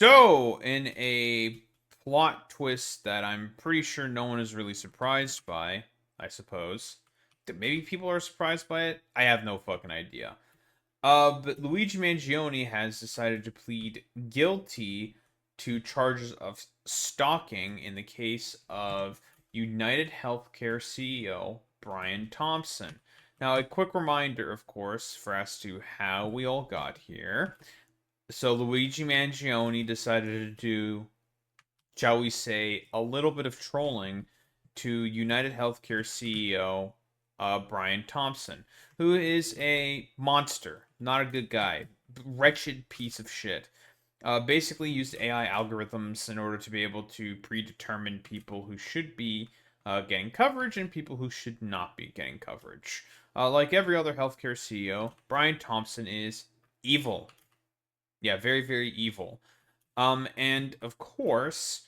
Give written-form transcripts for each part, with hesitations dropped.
So, in a plot twist that I'm pretty sure no one is really surprised by, I suppose. Maybe people are surprised by it. I have no fucking idea. But Luigi Mangione has decided to plead guilty to charges of stalking in the case of United Healthcare CEO Brian Thompson. Now, a quick reminder, of course, for as to how we all got here. So Luigi Mangione decided to do, shall we say, a little bit of trolling to United Healthcare CEO Brian Thompson, who is a monster, not a good guy, wretched piece of shit. Basically used AI algorithms in order to be able to predetermine people who should be getting coverage and people who should not be getting coverage. Like every other healthcare CEO, Brian Thompson is evil. Yeah, very, very evil. And of course,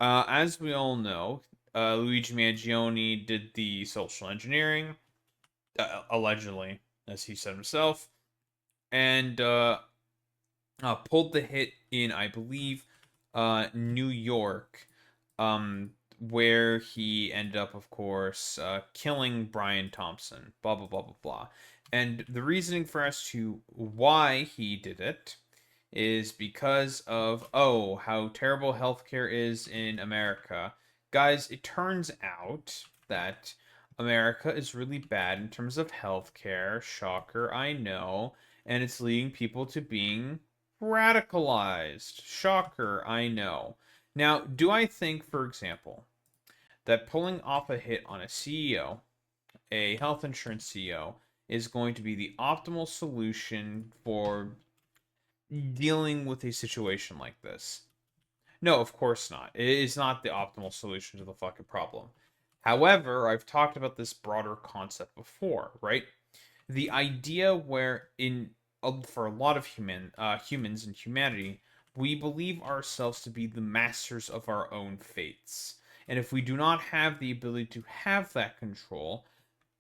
as we all know, Luigi Mangione did the social engineering, allegedly, as he said himself, and pulled the hit in, I believe, New York, where he ended up, of course, killing Brian Thompson. Blah blah blah blah blah. And the reasoning for as to why he did it is because of how terrible healthcare is in America. Guys, it turns out that America is really bad in terms of healthcare. Shocker, I know, and it's leading people to being radicalized. Shocker, I know. Now, do I think, for example, that pulling off a hit on a CEO, a health insurance CEO, is going to be the optimal solution for dealing with a situation like this? No, of course not. It is not the optimal solution to the fucking problem. However, I've talked about this broader concept before, right? The idea where for a lot of humans and humanity, we believe ourselves to be the masters of our own fates. And if we do not have the ability to have that control,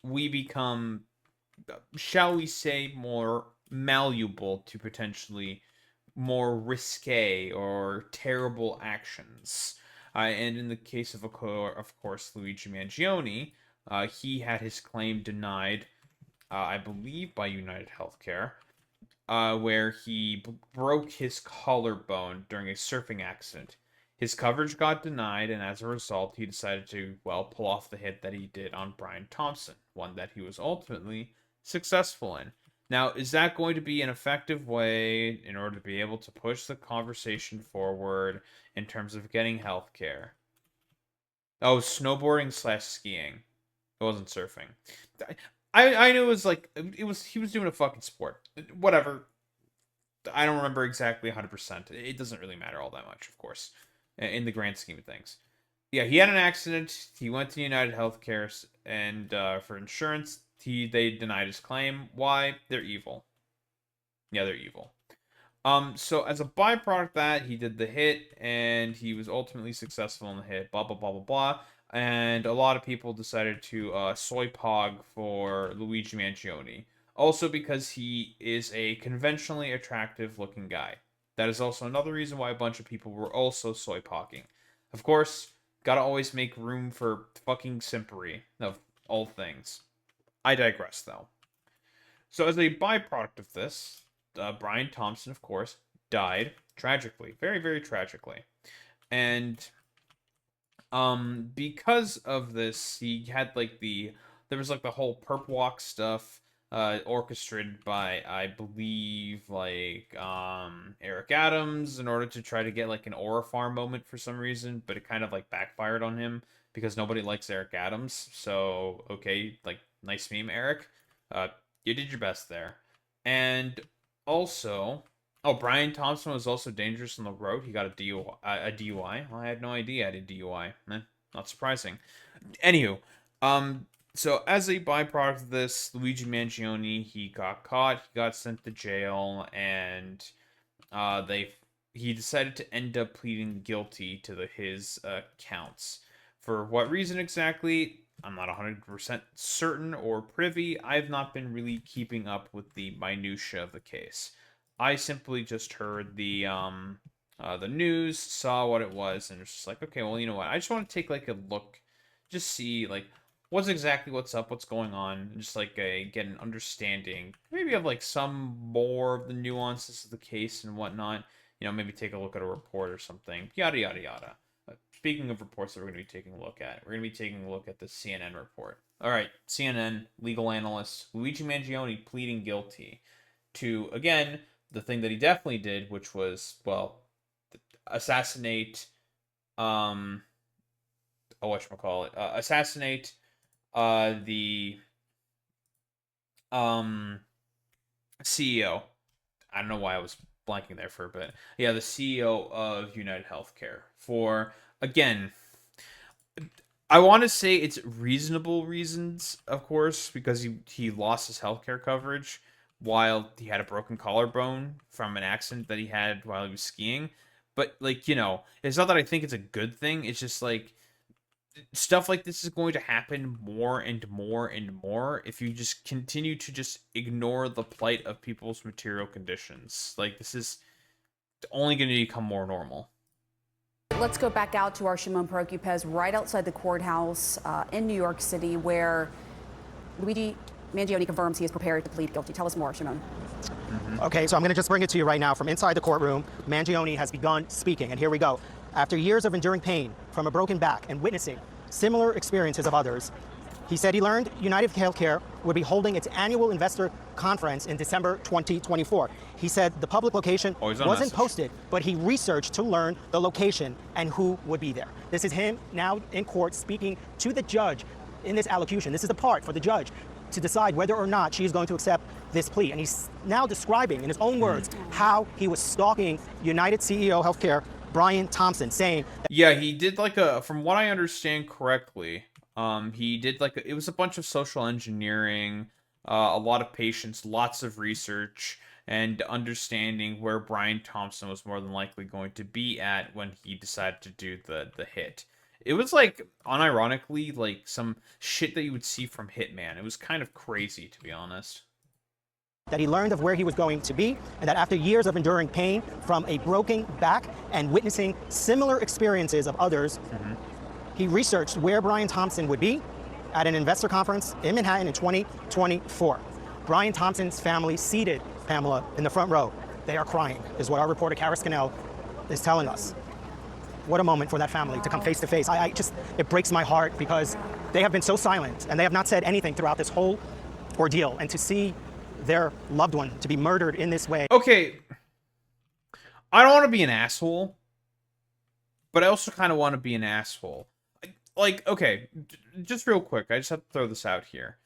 we become, shall we say, more malleable to potentially more risque or terrible actions. And in the case of course, Luigi Mangione, he had his claim denied, I believe, by United Healthcare, where he broke his collarbone during a surfing accident. His coverage got denied, and as a result, he decided to, well, pull off the hit that he did on Brian Thompson, one that he was ultimately successful in. Now, is that going to be an effective way in order to be able to push the conversation forward in terms of getting healthcare? Oh, snowboarding slash skiing. It wasn't surfing. I knew it was like it was he was doing a fucking sport. Whatever. I don't remember exactly 100%. It doesn't really matter all that much, of course, in the grand scheme of things. Yeah, he had an accident. He went to United Healthcare, and for insurance, they denied his claim. Why? They're evil. Yeah, they're evil. So as a byproduct of that, he did the hit, and he was ultimately successful in the hit. Blah blah blah blah blah. And a lot of people decided to soy pog for Luigi Mangione. Also because he is a conventionally attractive looking guy. That is also another reason why a bunch of people were also soy pogging. Of course, gotta always make room for fucking simpery of all things. I digress though. So as a byproduct of this, Brian Thompson, of course, died tragically, very, very tragically. And because of this, he had like there was like the whole perp walk stuff, orchestrated by, I believe, like Eric Adams in order to try to get like an aura farm moment for some reason, but it kind of like backfired on him because nobody likes Eric Adams. So okay, like nice meme, Eric. You did your best there. And also, oh, Brian Thompson was also dangerous on the road. He got a DUI. Well, I had no idea I had a DUI. Not surprising. Anywho, so as a byproduct of this, Luigi Mangione, he got caught. He got sent to jail, and he decided to end up pleading guilty to his counts. For what reason exactly? I'm not 100% certain or privy. I've not been really keeping up with the minutia of the case. I simply just heard the news, saw what it was, and it's just like, okay, well, you know what? I just want to take like a look, just see like what's up, what's going on, and just like get an understanding, maybe of like some more of the nuances of the case and whatnot. Maybe take a look at a report or something, yada yada yada. Speaking of reports that we're going to be taking a look at, we're going to be taking a look at the CNN report. All right, CNN legal analyst Luigi Mangione pleading guilty to, again, the thing that he definitely did, which was, well, assassinate, assassinate, the, CEO. I don't know why I was blanking there for a bit. Yeah, the CEO of United Healthcare for, again, I want to say it's reasonable reasons, of course, because he lost his healthcare coverage while he had a broken collarbone from an accident that he had while he was skiing. But like, it's not that I think it's a good thing. It's just like stuff like this is going to happen more and more and more if you just continue to just ignore the plight of people's material conditions. Like, this is only going to become more normal. Let's go back out to our Shimon Prokupez right outside the courthouse in New York City, where Luigi Mangione confirms he is prepared to plead guilty. Tell us more, Shimon. Okay, so I'm going to just bring it to you right now from inside the courtroom. Mangione has begun speaking, and here we go. After years of enduring pain from a broken back and witnessing similar experiences of others, he said he learned United Healthcare would be holding its annual investor conference in December 2024. He said the public location wasn't posted, but he researched to learn the location and who would be there. This is him now in court speaking to the judge in this allocution. This is the part for the judge to decide whether or not she is going to accept this plea. And he's now describing in his own words how he was stalking United CEO Healthcare Brian Thompson, saying that yeah, he did like from what I understand correctly, he did like it was a bunch of social engineering, a lot of patience, lots of research, and understanding where Brian Thompson was more than likely going to be at when he decided to do the hit. It was like unironically like some shit that you would see from Hitman. It was kind of crazy, to be honest. That he learned of where he was going to be, and that after years of enduring pain from a broken back and witnessing similar experiences of others, he researched where Brian Thompson would be at an investor conference in Manhattan in 2024. Brian Thompson's family seated, Pamela, in the front row. They are crying, is what our reporter, Kara Scannell, is telling us. What a moment for that family to come face to face. It breaks my heart because they have been so silent and they have not said anything throughout this whole ordeal. And to see their loved one to be murdered in this way. Okay, I don't want to be an asshole, but I also kind of want to be an asshole. Like, okay, just real quick, I just have to throw this out here.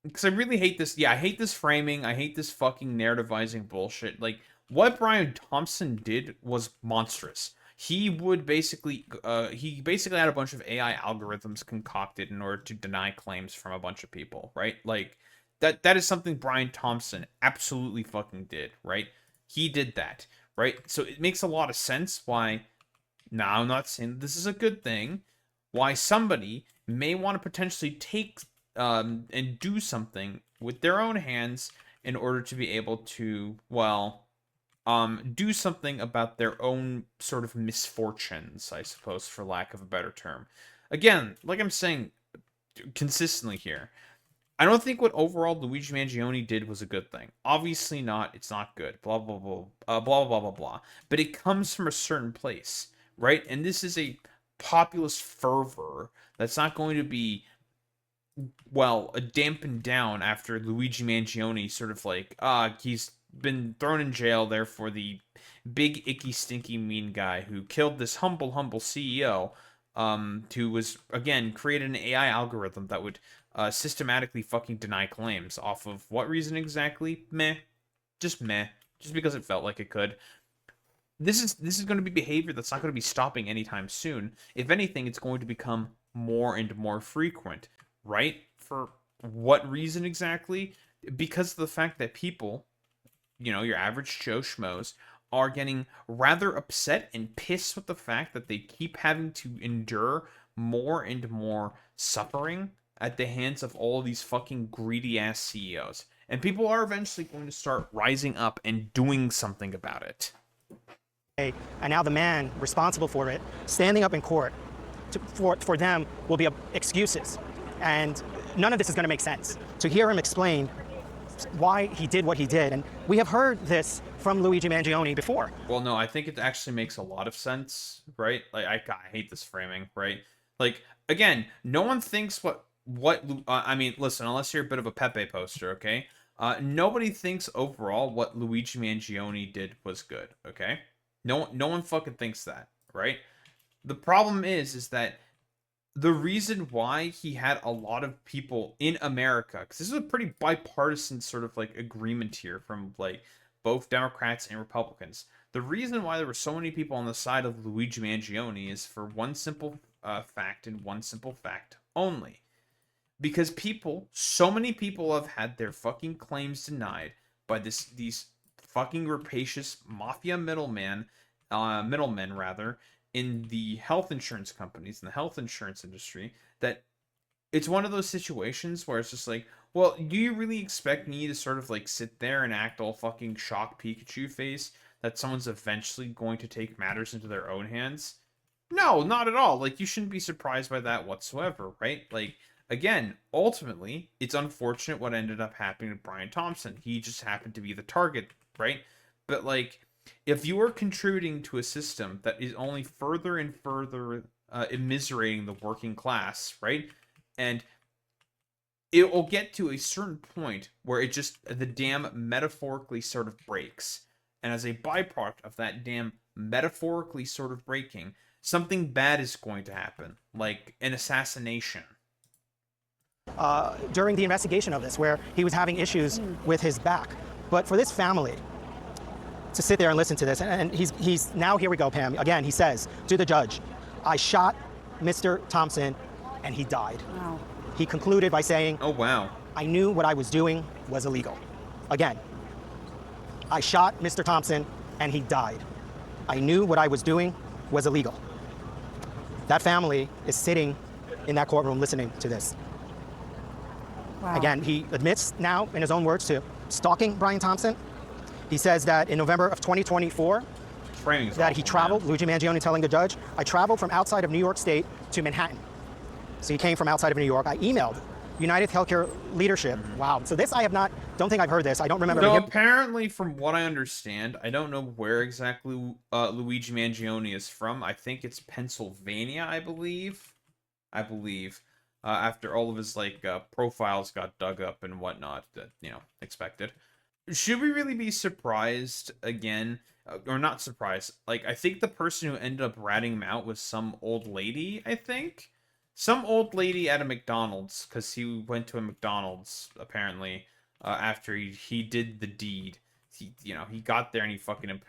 Because I really hate this. Yeah, I hate this framing. I hate this fucking narrativizing bullshit. Like, what Brian Thompson did was monstrous. He would basically, had a bunch of AI algorithms concocted in order to deny claims from a bunch of people, right? Like, that is something Brian Thompson absolutely fucking did, right? He did that, right? So it makes a lot of sense why, now I'm not saying this is a good thing, why somebody may want to potentially take and do something with their own hands in order to be able to, well, do something about their own sort of misfortunes, I suppose, for lack of a better term. Again, like I'm saying consistently here, I don't think what overall Luigi Mangione did was a good thing. Obviously not. It's not good. Blah, blah, blah, blah, blah, blah, blah. But it comes from a certain place, right? And this is a populist fervor that's not going to be, well, dampened down after Luigi Mangione sort of like, he's been thrown in jail, therefore the big, icky, stinky, mean guy who killed this humble CEO, who was, again, created an AI algorithm that would systematically fucking deny claims off of what reason exactly? Meh. Just because it felt like it could. This is going to be behavior that's not going to be stopping anytime soon. If anything, it's going to become more and more frequent, right? For what reason exactly? Because of the fact that people, your average Joe Schmoes, are getting rather upset and pissed with the fact that they keep having to endure more and more suffering at the hands of all of these fucking greedy ass CEOs. And people are eventually going to start rising up and doing something about it. and now the man responsible for it, standing up in court for them will be excuses. And none of this is going to make sense. To hear him explain why he did what he did, and we have heard this from Luigi Mangiones before. Well, no, I think it actually makes a lot of sense, right? Like, I hate this framing, right? Like, again, no one thinks I mean, listen, unless you're a bit of a Pepe poster, okay? Nobody thinks overall what Luigi Mangione did was good, okay? No one fucking thinks that, right? The problem is that the reason why he had a lot of people in America, because this is a pretty bipartisan sort of like agreement here from like both Democrats and Republicans. The reason why there were so many people on the side of Luigi Mangione is for one simple fact and one simple fact only. Because so many people have had their fucking claims denied by these fucking rapacious mafia middlemen rather, in the health insurance companies, in the health insurance industry, that it's one of those situations where it's just like, well, do you really expect me to sort of like sit there and act all fucking shocked Pikachu face that someone's eventually going to take matters into their own hands? No, not at all. Like, you shouldn't be surprised by that whatsoever, right? Like, again, ultimately, it's unfortunate what ended up happening to Brian Thompson. He just happened to be the target, right? But like, if you are contributing to a system that is only further and further immiserating the working class, right? And it will get to a certain point where the dam metaphorically sort of breaks. And as a byproduct of that dam metaphorically sort of breaking, something bad is going to happen, like an assassination. During the investigation of this, where he was having issues with his back. But for this family to sit there and listen to this, and he's now, here we go, Pam. Again, he says to the judge, I shot Mr. Thompson and he died. Wow. He concluded by saying, oh, wow. I knew what I was doing was illegal. Again, I shot Mr. Thompson and he died. I knew what I was doing was illegal. That family is sitting in that courtroom listening to this. Wow. Again, he admits now, in his own words, to stalking Brian Thompson. He says that in November of 2024, that he traveled, Luigi Mangione telling the judge, I traveled from outside of New York State to Manhattan. So he came from outside of New York. I emailed United Healthcare Leadership. Wow. So this don't think I've heard this. I don't remember. No, apparently, from what I understand, I don't know where exactly Luigi Mangione is from. I think it's Pennsylvania, I believe. After all of his profiles got dug up and whatnot, that expected. Should we really be surprised again, or not surprised? Like, I think the person who ended up ratting him out was some old lady. I think some old lady at a McDonald's, because he went to a McDonald's apparently after he did the deed. He got there and he fucking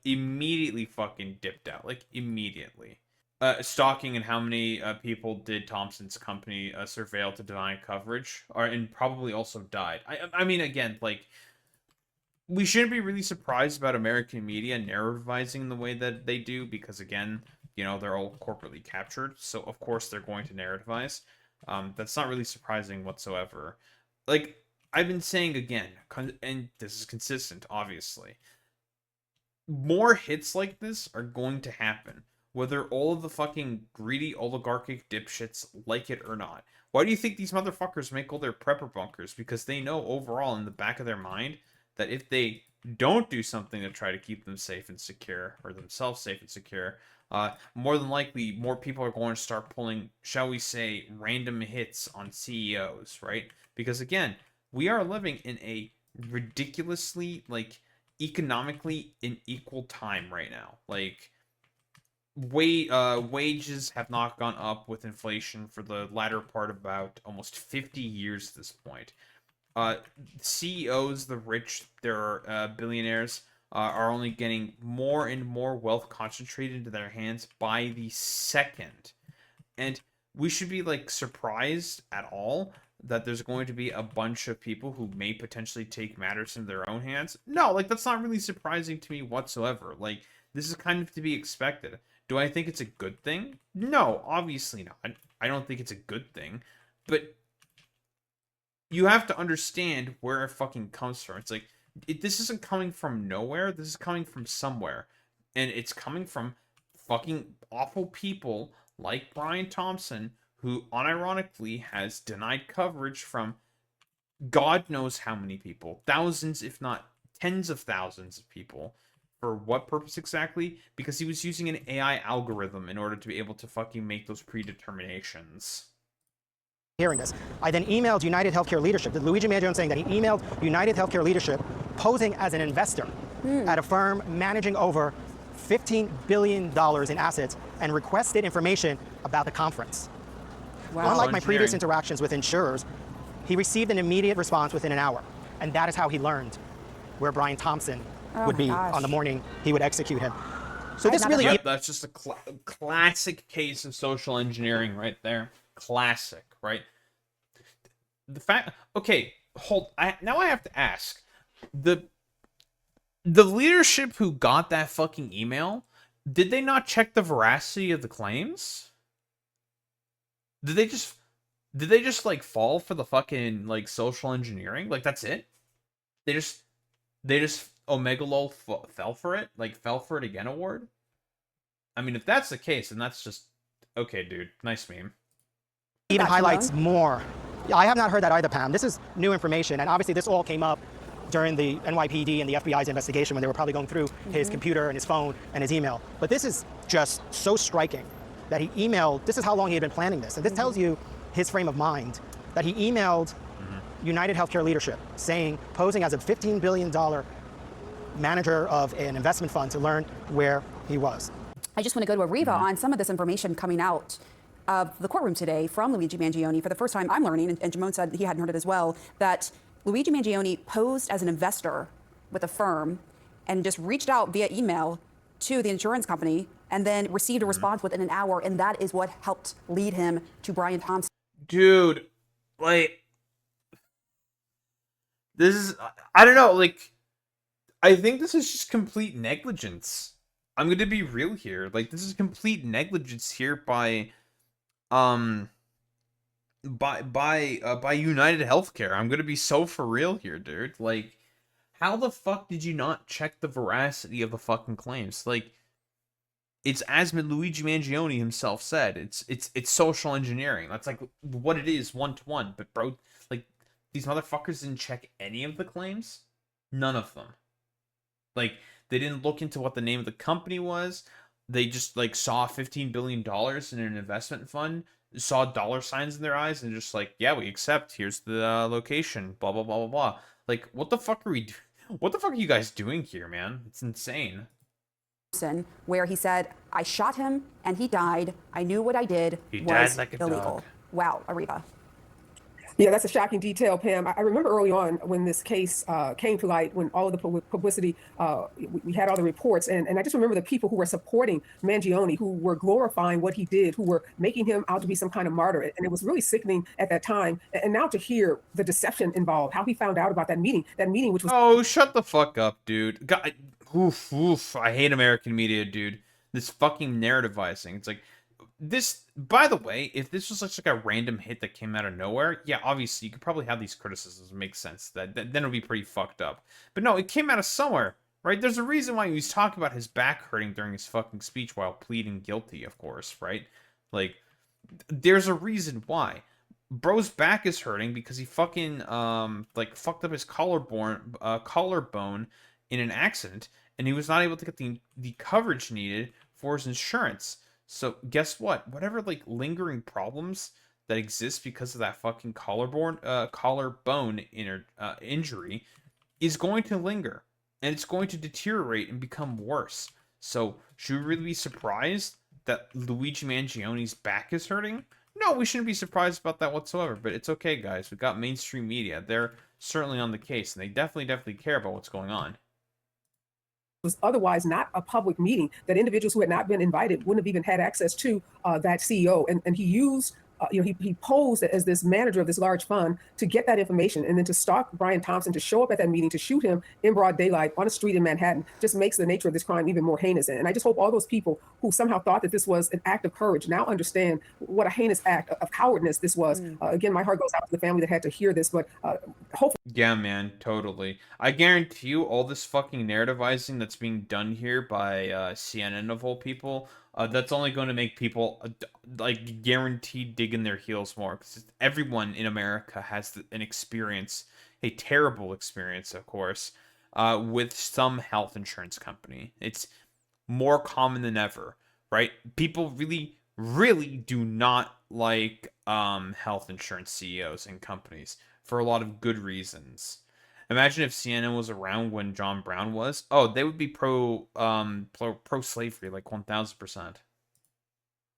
immediately fucking dipped out, immediately. Stalking, and how many people did Thompson's company surveil to deny coverage, and probably also died. I mean, again, we shouldn't be really surprised about American media narrativizing the way that they do, because again, they're all corporately captured, so of course they're going to narrativize. That's not really surprising whatsoever. Like I've been saying again, and this is consistent, obviously, more hits like this are going to happen, whether all of the fucking greedy oligarchic dipshits like it or not. Why do you think these motherfuckers make all their prepper bunkers? Because they know overall in the back of their mind that if they don't do something to try to keep them safe and secure, or themselves safe and secure, more than likely more people are going to start pulling, shall we say, random hits on CEOs, right? Because again, we are living in a ridiculously, economically unequal time right now. Wages have not gone up with inflation for the latter part of about almost 50 years at this point. CEOs, the rich, their billionaires, are only getting more and more wealth concentrated into their hands by the second. And we should be surprised at all that there's going to be a bunch of people who may potentially take matters in their own hands. No, that's not really surprising to me whatsoever. This is kind of to be expected. Do I think it's a good thing? No, obviously not. I don't think it's a good thing. But you have to understand where it fucking comes from. It's this isn't coming from nowhere. This is coming from somewhere. And it's coming from fucking awful people like Brian Thompson, who unironically has denied coverage from God knows how many people, thousands, if not tens of thousands of people. For what purpose exactly? Because he was using an AI algorithm in order to be able to fucking make those predeterminations. Hearing this, I then emailed United Healthcare leadership, Luigi Mangiones saying that he emailed United Healthcare leadership posing as an investor at a firm managing over $15 billion in assets and requested information about the conference. Wow. Unlike my previous interactions with insurers, he received an immediate response within an hour. And that is how he learned where Brian Thompson would be on the morning he would execute him. So this really... Yep, that's just a classic case of social engineering right there. Classic, right? The fact... Okay, now I have to ask. The leadership who got that fucking email, did they not check the veracity of the claims? Did they just like fall for the fucking like social engineering? Like that's it? They just Omega Lol fell for it? Like fell for it again award? I mean, if that's the case, then that's just okay, dude. Nice meme. Even highlights more. I have not heard that either, Pam. This is new information, and obviously this all came up during the NYPD and the FBI's investigation when they were probably going through his computer and his phone and his email. But this is just so striking that he emailed, this is how long he had been planning this. And this tells you his frame of mind, that he emailed United Healthcare leadership saying, posing as a $15 billion manager of an investment fund to learn where he was. I just want to go to Ariva on some of this information coming out of the courtroom today from Luigi Mangione. For the first time, I'm learning, and Jamon said he hadn't heard it as well, that Luigi Mangione posed as an investor with a firm and just reached out via email to the insurance company and then received a response within an hour, and that is what helped lead him to Brian Thompson. Dude, like, this is, I don't know, like, I think this is just complete negligence. I'm going to be real here. Like, this is complete negligence here by United Healthcare. I'm gonna be so for real here, dude. Like, how the fuck did you not check the veracity of the fucking claims? Like, it's as Luigi Mangione himself said. It's social engineering. That's like what it is, 1-to-1. But bro, like, these motherfuckers didn't check any of the claims. None of them. Like, they didn't look into what the name of the company was. They just like saw $15 billion in an investment fund, saw dollar signs in their eyes, and just like, yeah, we accept. Here's the location. Blah blah blah blah blah. Like, what the fuck are we? What the fuck are you guys doing here, man? It's insane. Where he said, "I shot him and he died. I knew what I did was like illegal." dog. Wow, Ariva. Yeah, that's a shocking detail, Pam. I remember early on when this case came to light, when all of the publicity, we had all the reports, and I just remember the people who were supporting Mangione, who were glorifying what he did, who were making him out to be some kind of martyr. And it was really sickening at that time. And now to hear the deception involved, how he found out about that meeting which was... Oh, shut the fuck up, dude. God, oof. I hate American media, dude. This fucking narrativizing. It's like, this, by the way, if this was just like a random hit that came out of nowhere, yeah, obviously you could probably have these criticisms. It makes sense. Then it would be pretty fucked up. But no, it came out of somewhere, right? There's a reason why he was talking about his back hurting during his fucking speech while pleading guilty, of course, right? Like, there's a reason why. Bro's back is hurting because he fucking like fucked up his collarbone in an accident, and he was not able to get the coverage needed for his insurance. So guess what? Whatever like lingering problems that exist because of that fucking collarbone injury is going to linger, and it's going to deteriorate and become worse. So should we really be surprised that Luigi Mangione's back is hurting? No, we shouldn't be surprised about that whatsoever. But it's okay, guys. We've got mainstream media. They're certainly on the case, and they definitely care about what's going on. Was otherwise not a public meeting, that individuals who had not been invited wouldn't have even had access to that CEO. And he used he posed as this manager of this large fund to get that information and then to stalk Brian Thompson, to show up at that meeting, to shoot him in broad daylight on a street in Manhattan, just makes the nature of this crime even more heinous. And I just hope all those people who somehow thought that this was an act of courage now understand what a heinous act of cowardness this was. Again, my heart goes out to the family that had to hear this, but hopefully. Yeah, man, totally. I guarantee you all this fucking narrativizing that's being done here by CNN of all people, that's only going to make people like guaranteed digging their heels more, because everyone in America has an experience, a terrible experience, of course, with some health insurance company. It's more common than ever, right? People really, really do not like health insurance CEOs and companies for a lot of good reasons. Imagine if CNN was around when John Brown was. Oh, they would be pro slavery, like 1000%.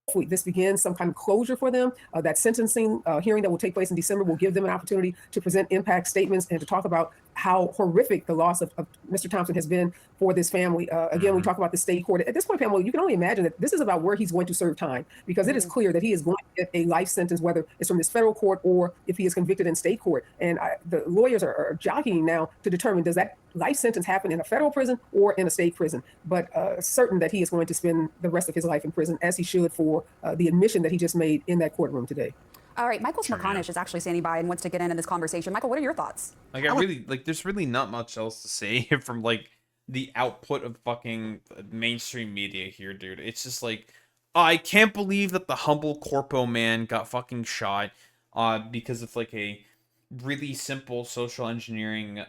Hopefully this begins some kind of closure for them. That sentencing hearing that will take place in December will give them an opportunity to present impact statements and to talk about how horrific the loss of Mr. Thompson has been for this family. Again, we talk about the state court. At this point, Pamela, you can only imagine that this is about where he's going to serve time, because it is clear that he is going to get a life sentence, whether it's from this federal court or if he is convicted in state court. And the lawyers are jockeying now to determine, does that life sentence happen in a federal prison or in a state prison? But certain that he is going to spend the rest of his life in prison, as he should, for the admission that he just made in that courtroom today. All right, Michael Smerconish is actually standing by and wants to get in this conversation. Michael, what are your thoughts? Like, there's really not much else to say from, like, the output of fucking mainstream media here, dude. It's just like, I can't believe that the humble corpo man got fucking shot because of, like, a really simple social engineering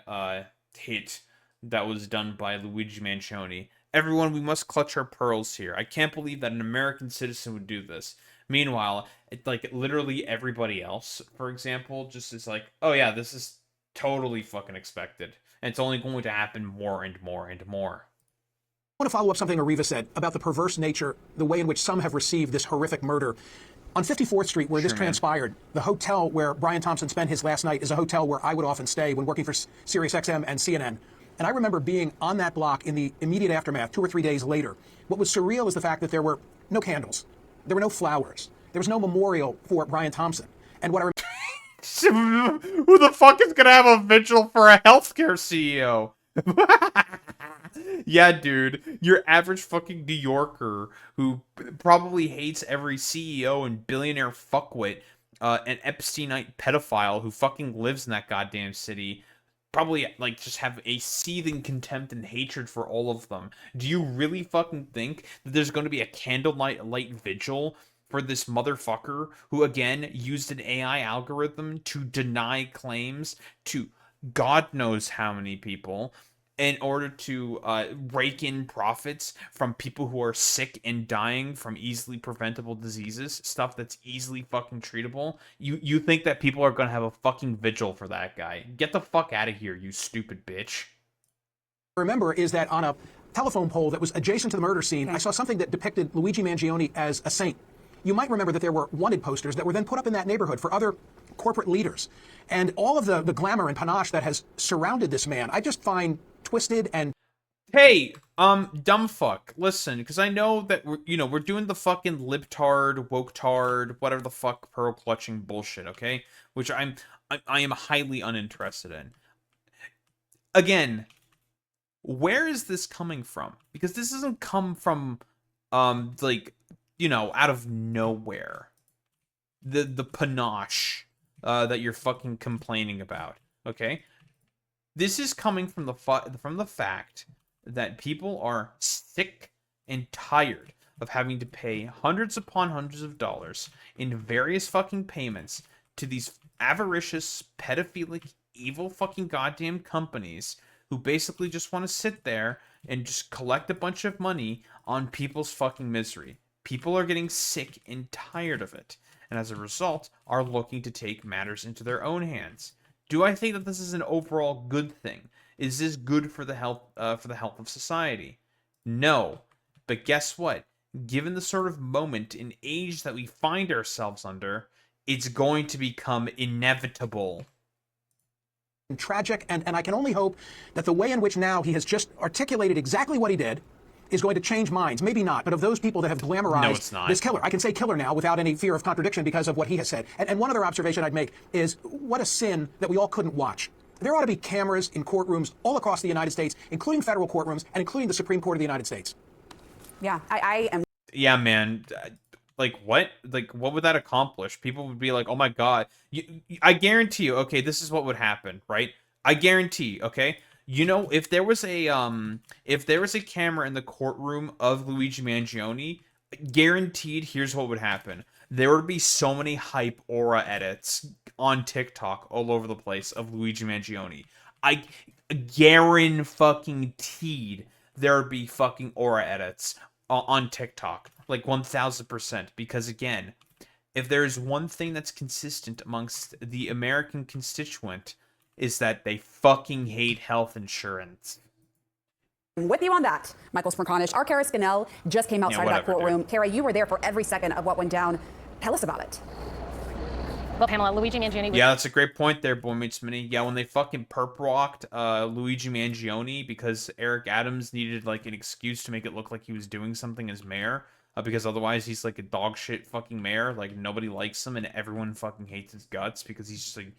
hit that was done by Luigi Mangiones. Everyone, we must clutch our pearls here. I can't believe that an American citizen would do this. Meanwhile, like, literally everybody else, for example, just is like, oh yeah, this is totally fucking expected. And it's only going to happen more and more and more. I want to follow up something Ariva said about the perverse nature, the way in which some have received this horrific murder. On 54th Street, where this transpired, the hotel where Brian Thompson spent his last night is a hotel where I would often stay when working for SiriusXM and CNN. And I remember being on that block in the immediate aftermath, 2 or 3 days later. What was surreal is the fact that there were no candles. There were no flowers. There was no memorial for Brian Thompson. And what I who the fuck is gonna have a vigil for a healthcare CEO? Yeah, dude, your average fucking New Yorker who probably hates every CEO and billionaire fuckwit, an Epsteinite pedophile who fucking lives in that goddamn city, probably, like, just have a seething contempt and hatred for all of them. Do you really fucking think that there's going to be a candlelight vigil for this motherfucker who, again, used an AI algorithm to deny claims to God knows how many people in order to rake in profits from people who are sick and dying from easily preventable diseases, stuff that's easily fucking treatable? You think that people are gonna have a fucking vigil for that guy? Get the fuck out of here, you stupid bitch. remember is that on a telephone pole that was adjacent to the murder scene, I saw something that depicted Luigi Mangiones as a saint. You might remember that there were wanted posters that were then put up in that neighborhood for other corporate leaders. And all of the glamour and panache that has surrounded this man, I just find twisted and... Hey, dumb fuck, listen, because I know that we're doing the fucking libtard, woketard, whatever the fuck pearl clutching bullshit, okay? Which I am highly uninterested in. Again, where is this coming from? Because this doesn't come from, like, out of nowhere. The panache that you're fucking complaining about, okay? This is coming from the fact that people are sick and tired of having to pay hundreds upon hundreds of dollars in various fucking payments to these avaricious, pedophilic, evil fucking goddamn companies who basically just want to sit there and just collect a bunch of money on people's fucking misery. People are getting sick and tired of it, and as a result, are looking to take matters into their own hands. Do I think that this is an overall good thing? Is this good for the health of society? No. But guess what? Given the sort of moment and age that we find ourselves under, it's going to become inevitable. tragic, and I can only hope that the way in which now he has just articulated exactly what he did, is going to change minds. Maybe not, but of those people that have glamorized No, it's not. this killer. I can say killer now without any fear of contradiction because of what he has said. And one other observation I'd make is what a sin that we all couldn't watch. There ought to be cameras in courtrooms all across the United States, including federal courtrooms and including the Supreme Court of the United States. Yeah, I am. Yeah, man. Like, what? Like, what would that accomplish? People would be like, oh my God. I guarantee you, okay, this is what would happen, right? I guarantee, okay? You know, if there was a camera in the courtroom of Luigi Mangione, guaranteed, here's what would happen. There would be so many hype aura edits on TikTok all over the place of Luigi Mangione. I guaranteed there would be fucking aura edits on TikTok. Like 1000%. Because again, if there's one thing that's consistent amongst the American constituent, is that they fucking hate health insurance. With you on that, Michael Smerconish. Our Kara Scannell just came outside of that whatever, courtroom. dude. Kara, you were there for every second of what went down. Tell us about it. Well, Pamela, Luigi Mangione was... Yeah, that's a great point there, Boy Meets Mini. Yeah, when they fucking perp walked Luigi Mangione because Eric Adams needed like an excuse to make it look like he was doing something as mayor, because otherwise he's like a dog shit fucking mayor. Like nobody likes him and everyone fucking hates his guts because he's just like,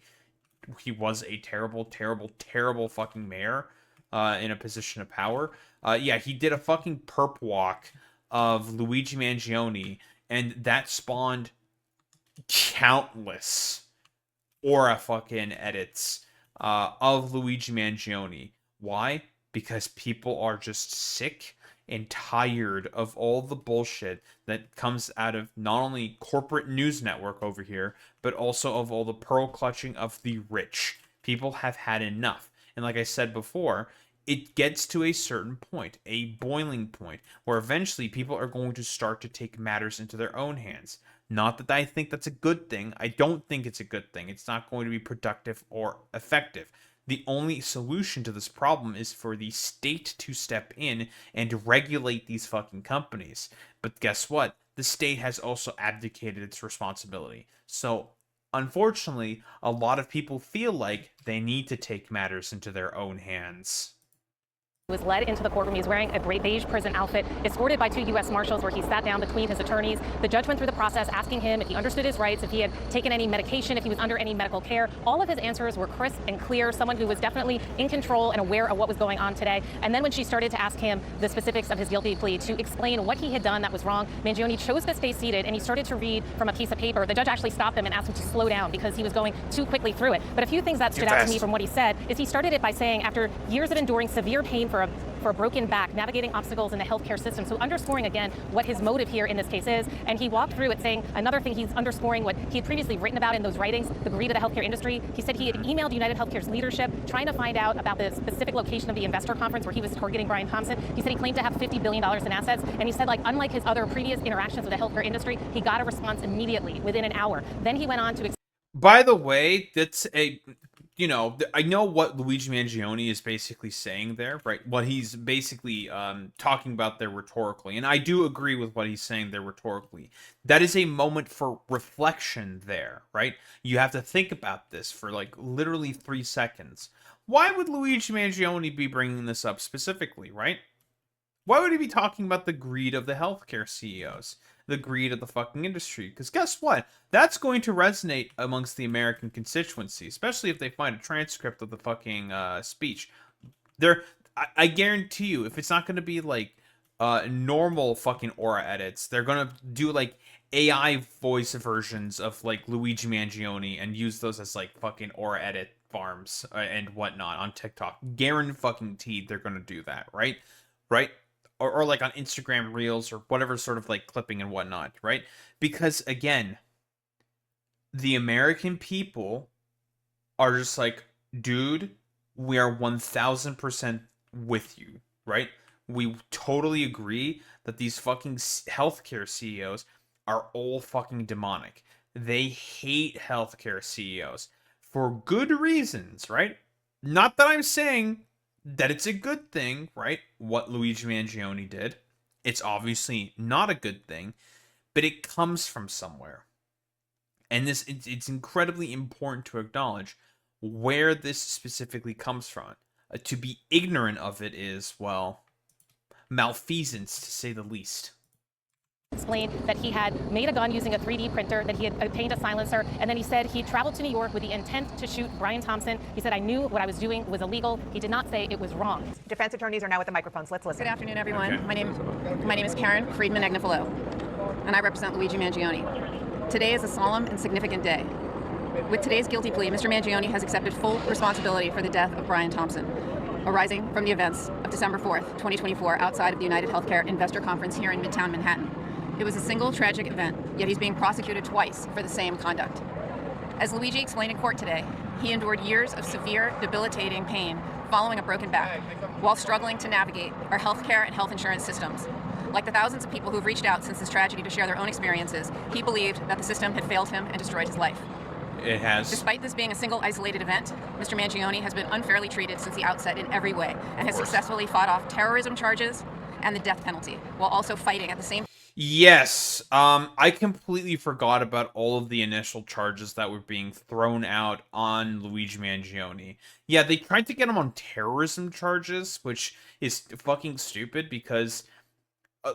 he was a terrible, terrible, terrible fucking mayor in a position of power. Yeah, he did a fucking perp walk of Luigi Mangione, and that spawned countless aura fucking edits of Luigi Mangione. Why? Because people are just sick and tired of all the bullshit that comes out of not only corporate news network over here, but also of all the pearl clutching of the rich. People have had enough. And like I said before, it gets to a certain point, a boiling point, where eventually people are going to start to take matters into their own hands. Not that I think that's a good thing. I don't think it's a good thing. It's not going to be productive or effective. The only solution to this problem is for the state to step in and regulate these fucking companies. But guess what? The state has also abdicated its responsibility. So, unfortunately, a lot of people feel like they need to take matters into their own hands. was led into the courtroom. He's wearing a gray beige prison outfit, escorted by 2 U.S. Marshals, where he sat down between his attorneys. The judge went through the process asking him if he understood his rights, if he had taken any medication, if he was under any medical care. All of his answers were crisp and clear, someone who was definitely in control and aware of what was going on today. And then when she started to ask him the specifics of his guilty plea, to explain what he had done that was wrong, Mangione chose to stay seated, and he started to read from a piece of paper. The judge actually stopped him and asked him to slow down because he was going too quickly through it. But a few things that stood out to me from what he said is he started it by saying, after years of enduring severe pain for a broken back, navigating obstacles in the healthcare system. So underscoring again what his motive here in this case is. And he walked through it saying another thing, he's underscoring what he had previously written about in those writings, the greed of the healthcare industry. He said he had emailed United Healthcare's leadership trying to find out about the specific location of the investor conference where he was targeting Brian Thompson. He said he claimed to have $50 billion in assets. And he said, like, unlike his other previous interactions with the healthcare industry, he got a response immediately within an hour. Then he went on to... By the way, that's a... You know, I know what Luigi Mangione is basically saying there, right? What he's basically talking about there rhetorically. And I do agree with what he's saying there rhetorically. That is a moment for reflection there, right? You have to think about this for like literally 3 seconds. Why would Luigi Mangione be bringing this up specifically, right? Why would he be talking about the greed of the healthcare CEOs? The greed of the fucking industry? Because guess what? That's going to resonate amongst the American constituency, especially if they find a transcript of the fucking speech. I guarantee you, if it's not going to be like normal fucking aura edits, they're going to do like AI voice versions of like Luigi Mangione and use those as like fucking aura edit farms and whatnot on TikTok. Guaranteed they're going to do that, right? Right? Or like on Instagram Reels or whatever sort of like clipping and whatnot, right? Because again, the American people are just like, dude, we are 1000% with you, right? We totally agree that these fucking healthcare CEOs are all fucking demonic. They hate healthcare CEOs for good reasons, right? Not that I'm saying that it's a good thing, right? What Luigi Mangione did. It's obviously not a good thing, but it comes from somewhere. And it's incredibly important to acknowledge where this specifically comes from. To be ignorant of it is, well, malfeasance, to say the least. Explained that he had made a gun using a 3D printer, that he had obtained a silencer, and then he said he traveled to New York with the intent to shoot Brian Thompson. He said, I knew what I was doing was illegal. He did not say it was wrong. Defense attorneys are now at the microphones. Let's listen. Good afternoon, everyone. Okay. My name is Karen Friedman Agnifilo, and I represent Luigi Mangione. Today is a solemn and significant day. With today's guilty plea, Mr. Mangione has accepted full responsibility for the death of Brian Thompson, arising from the events of December 4th, 2024, outside of the United Healthcare Investor Conference here in Midtown Manhattan. It was a single tragic event, yet he's being prosecuted twice for the same conduct. As Luigi explained in court today, he endured years of severe, debilitating pain following a broken back, while struggling to navigate our healthcare and health insurance systems. Like the thousands of people who've reached out since this tragedy to share their own experiences, he believed that the system had failed him and destroyed his life. It has. Despite this being a single isolated event, Mr. Mangione has been unfairly treated since the outset in every way, and has successfully fought off terrorism charges and the death penalty, while also fighting at the same time. Yes, I completely forgot about all of the initial charges that were being thrown out on Luigi Mangione. Yeah, they tried to get him on terrorism charges, which is fucking stupid because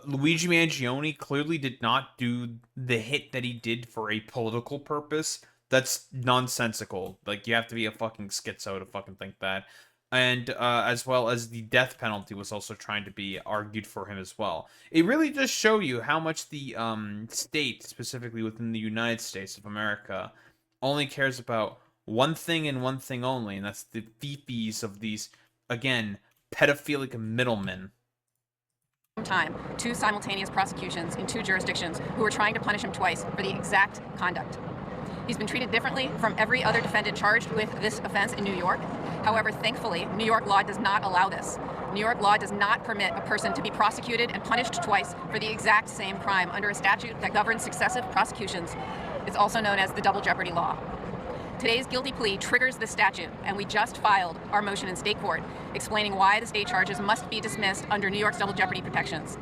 Luigi Mangione clearly did not do the hit that he did for a political purpose. That's nonsensical. Like, you have to be a fucking schizo to fucking think that. And as well as the death penalty was also trying to be argued for him as well. It really does show you how much the state, specifically within the United States of America, only cares about one thing and one thing only, and that's the fifis of these, again, pedophilic middlemen. Time, two simultaneous prosecutions in two jurisdictions who were trying to punish him twice for the exact conduct. He's been treated differently from every other defendant charged with this offense in New York. However, thankfully, New York law does not allow this. New York law does not permit a person to be prosecuted and punished twice for the exact same crime under a statute that governs successive prosecutions. It's also known as the double jeopardy law. Today's guilty plea triggers the statute, and we just filed our motion in state court explaining why the state charges must be dismissed under New York's double jeopardy protections.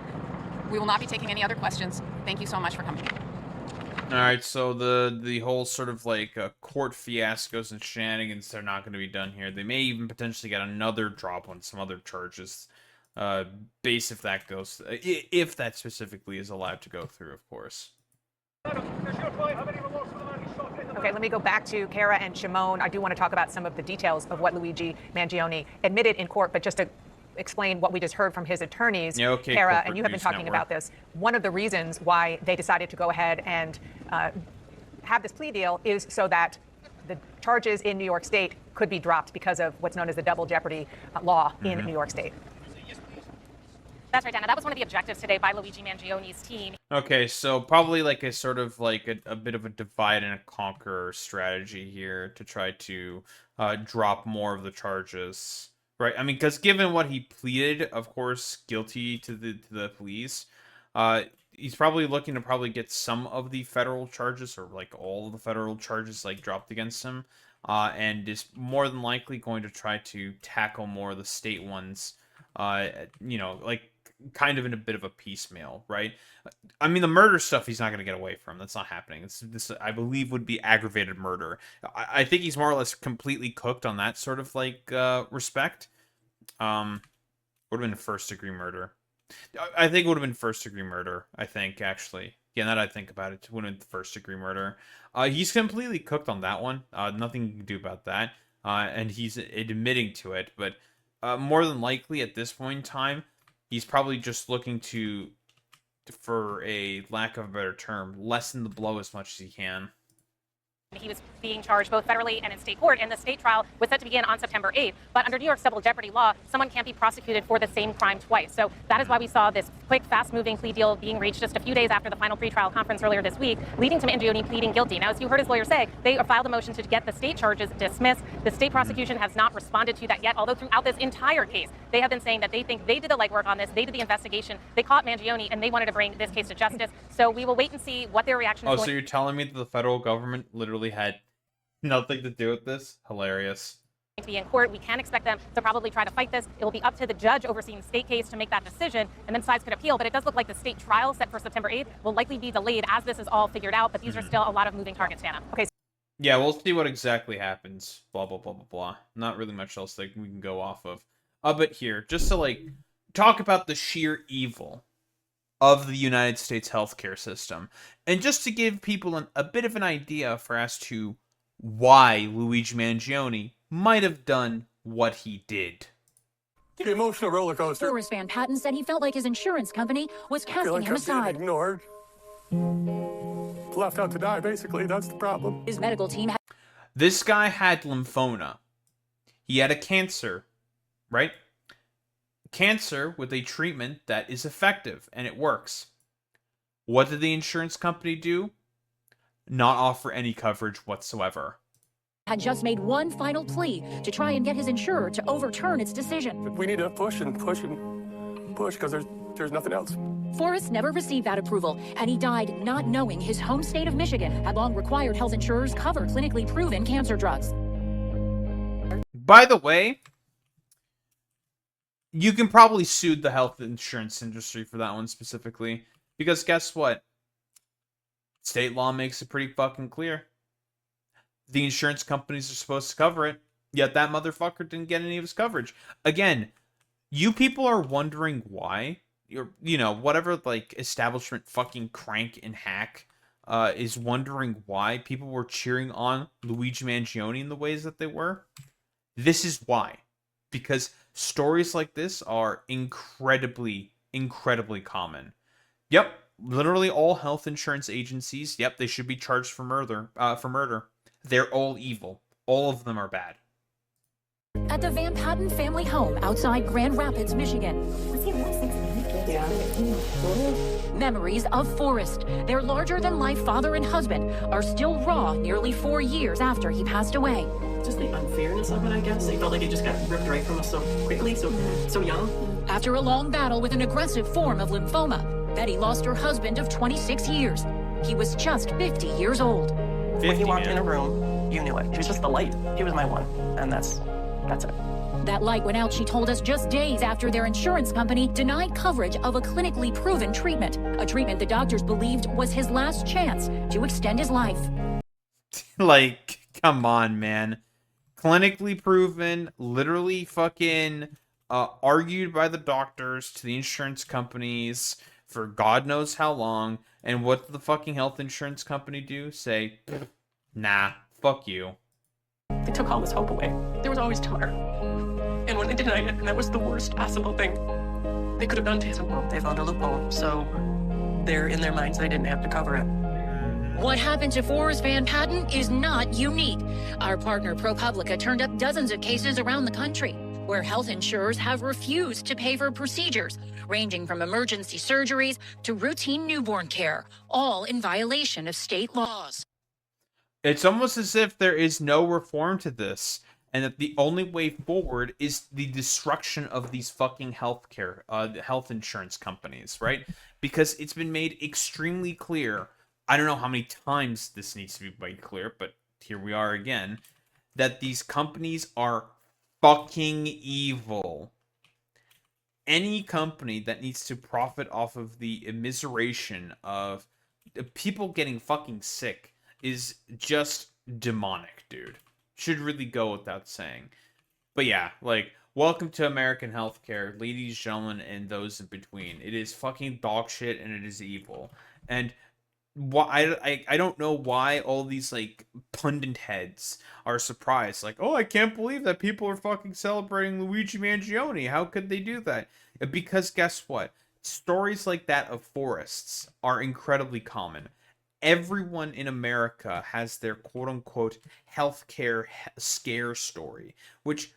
We will not be taking any other questions. Thank you so much for coming. All right, so the whole sort of like court fiascos and shenanigans, they're not going to be done here. They may even potentially get another drop on some other charges, base if that goes, if that specifically is allowed to go through, of course. Okay, let me go back to Kara and Shimon. I do want to talk about some of the details of what Luigi Mangione admitted in court, but just to explain what we just heard from his attorneys, yeah, okay, Kara, and you have been talking about this. One of the reasons why they decided to go ahead and have this plea deal is so that the charges in New York State could be dropped because of what's known as the double jeopardy law in New York State. That's right, Dana. That was one of the objectives today by Luigi Mangione's team. Okay, so probably like a sort of like a bit of a divide and a conquer strategy here to try to drop more of the charges. Right, I mean, because given what he pleaded, of course, guilty to the pleas, he's probably looking to probably get some of the federal charges, or like all of the federal charges, like dropped against him, and is more than likely going to try to tackle more of the state ones, you know, like kind of in a bit of a piecemeal, right? I mean, the murder stuff he's not going to get away from. That's not happening. This I believe would be aggravated murder. I think he's more or less completely cooked on that sort of like respect. Would have been first degree murder. I think it would have been first degree murder. I think actually, yeah. Now that I think about it, it would have been first degree murder. He's completely cooked on that one. Nothing you can do about that. And he's admitting to it. But more than likely at this point in time, he's probably just looking to, for a lack of a better term, lessen the blow as much as he can. He was being charged both federally and in state court, and the state trial was set to begin on September 8th. But under New York's double jeopardy law, someone can't be prosecuted for the same crime twice. So that is why we saw this quick, fast-moving plea deal being reached just a few days after the final pretrial conference earlier this week, leading to Mangione pleading guilty. Now, as you heard his lawyer say, they filed a motion to get the state charges dismissed. The state prosecution has not responded to that yet, although throughout this entire case, they have been saying that they think they did the legwork on this, they did the investigation, they caught Mangione, and they wanted to bring this case to justice. So we will wait and see what their reaction is. Oh, so you're telling me that the federal government literally had nothing to do with this? Hilarious. To be in court, we can expect them to probably try to fight this. It will be up to the judge overseeing the state case to make that decision, and then sides could appeal. But it does look like the state trial set for September 8th will likely be delayed as this is all figured out. But these are still a lot of moving targets, Dana. Okay. Yeah, we'll see what exactly happens. Blah, blah, blah, blah, blah. Not really much else that we can go off of. But here, just to, like, talk about the sheer evil of the United States healthcare system. And just to give people a bit of an idea for as to why Luigi Mangione might have done what he did. The emotional roller coaster. Forrest Van Patten said he felt like his insurance company was I feel casting like him I'm aside. being ignored. Left out to die, basically. That's the problem. His medical team This guy had lymphoma. He had a cancer, right? Cancer with a treatment that is effective and it works. What did the insurance company do? Not offer any coverage whatsoever. had just made one final plea to try and get his insurer to overturn its decision. We need to push and push and push because there's nothing else. Forrest never received that approval, and he died not knowing his home state of Michigan had long required health insurers cover clinically proven cancer drugs. By the way, you can probably sue the health insurance industry for that one specifically. Because guess what? State law makes it pretty fucking clear. The insurance companies are supposed to cover it, yet that motherfucker didn't get any of his coverage. Again, you people are wondering why. Whatever, like, establishment fucking crank and hack is wondering why people were cheering on Luigi Mangione in the ways that they were. This is why. Because stories like this are incredibly, incredibly common. Yep, literally all health insurance agencies, yep, they should be charged for murder. They're all evil. All of them are bad. At the Van Patten family home outside Grand Rapids, Michigan. Memories of Forrest, their larger-than-life father and husband, are still raw nearly 4 years after he passed away. Just the unfairness of it, I guess. They felt like it just got ripped right from us so quickly, so young. After a long battle with an aggressive form of lymphoma, Betty lost her husband of 26 years. He was just 50 years old. When he walked in a room, you knew it. He was just the light. He was my one, and that's it. That light went out, she told us, just days after their insurance company denied coverage of a clinically proven treatment, a treatment the doctors believed was his last chance to extend his life. Like, come on, man. Clinically proven, literally fucking argued by the doctors to the insurance companies for God knows how long. And what did the fucking health insurance company do? Say, nah, fuck you. They took all his hope away. There was always tomorrow. And when they denied it, and that was the worst possible thing they could have done to his world, they found a loophole. So they're in their minds they didn't have to cover it. What happened to Forrest Van Patten is not unique. Our partner ProPublica turned up dozens of cases around the country where health insurers have refused to pay for procedures, ranging from emergency surgeries to routine newborn care, all in violation of state laws. It's almost as if there is no reform to this, and that the only way forward is the destruction of these fucking health insurance companies, right? Because it's been made extremely clear, I don't know how many times this needs to be made clear, but here we are again, that these companies are fucking evil. Any company that needs to profit off of the immiseration of people getting fucking sick is just demonic, dude. Should really go without saying. But yeah, like, welcome to American healthcare, ladies, gentlemen, and those in between. It is fucking dog shit and it is evil. And why I don't know why all these like pundit heads are surprised. Like, oh, I can't believe that people are fucking celebrating Luigi Mangione. How could they do that? Because guess what? Stories like that of Forrest's are incredibly common. Everyone in America has their quote-unquote healthcare scare story, which,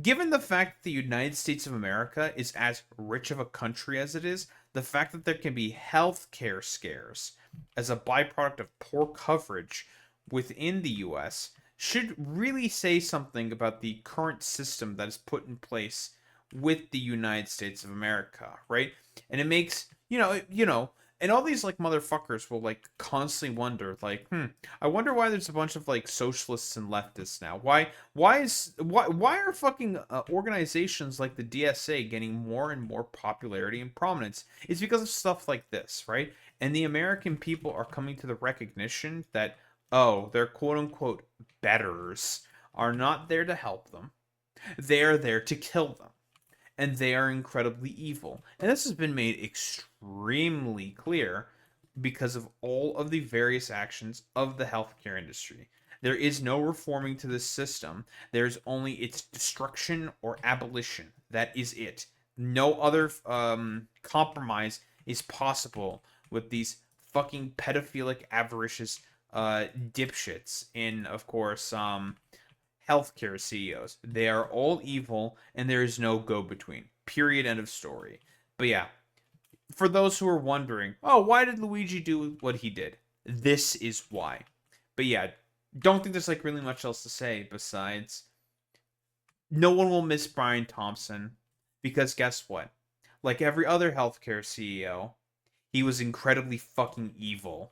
given the fact that the United States of America is as rich of a country as it is, the fact that there can be healthcare scares as a byproduct of poor coverage within the U.S. should really say something about the current system that is put in place with the United States of America, right? And it makes, and all these like motherfuckers will like constantly wonder, like, I wonder why there's a bunch of like socialists and leftists now. Why are fucking organizations like the DSA getting more and more popularity and prominence? It's because of stuff like this, right? And the American people are coming to the recognition that, oh, their quote unquote betters are not there to help them. They're there to kill them. and they are incredibly evil. And this has been made extremely clear because of all of the various actions of the healthcare industry. There is no reforming to this system. There's only its destruction or abolition. That is it. No other compromise is possible with these fucking pedophilic, avaricious dipshits in, of course, healthcare CEOs. They are all evil, and there is no go-between. Period. End of story. But yeah, for those who are wondering, oh, why did Luigi do what he did? This is why. But yeah, don't think there's like really much else to say besides no one will miss Brian Thompson, because guess what? Like every other healthcare CEO, he was incredibly fucking evil.